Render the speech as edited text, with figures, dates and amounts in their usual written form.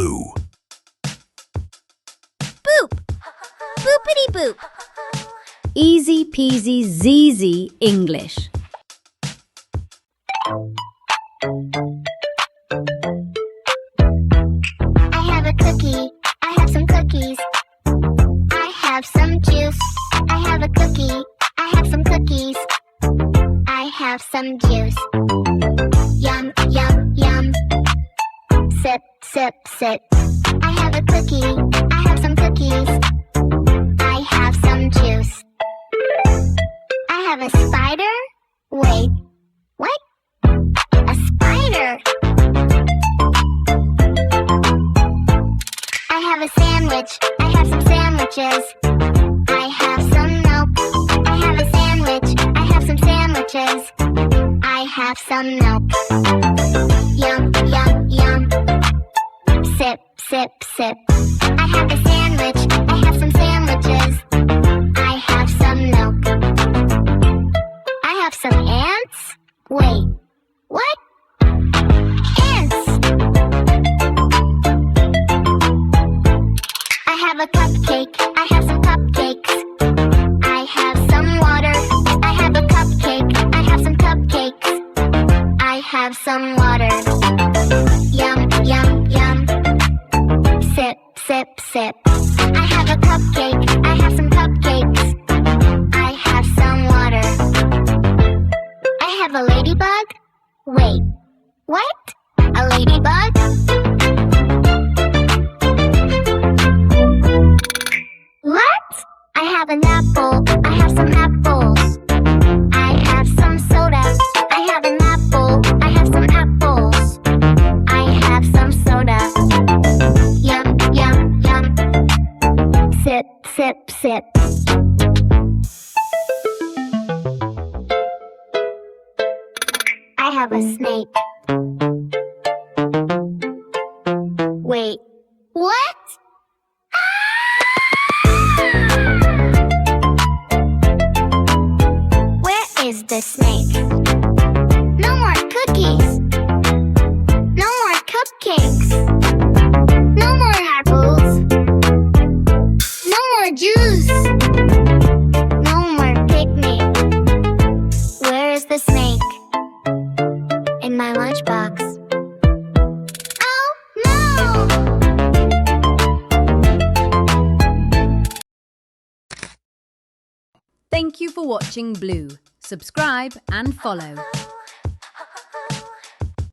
Blue. Boop! Boopity boop! Easy peasy ZZ English. I have a cookie. I have some cookies. I have some juice. I have a cookie. I have some cookies. I have some juice. Yum, yum, yum. Sip, sip, sip. I have a cookie. I have some cookies. I have some juice. I have a spider. Wait, what? A spider. I have a sandwich. I have some sandwiches. I have some milk. I have a sandwich. I have some sandwiches. I have some milk. Yum, yum, yum. Sip, sip, sip. I have a sandwich. I have some sandwiches. I have some milk. I have some ants. Wait, what? Ants! I have a cupcake. I have some cupcakes. I have some water. I have a cupcake. I have some cupcakes. I have some water. Yum, yum, yum. Sip, sip, sip. I have a cupcake. I have some cupcakes. I have some water. I have a ladybug. Wait, what? A ladybug? What? I have an apple. I have some apples. I have some soda. I have an apple. I have some apples. I have some soda. Yum, yum, yum. Sip, sip, sip. I have a snake. Wait, what? Where is the snake? No more cookies. No more cupcakes. No more apples. No more juice. No more picnic. Where is the snake? In my lunchbox. Oh no! Thank you for watching Blue. Subscribe and follow.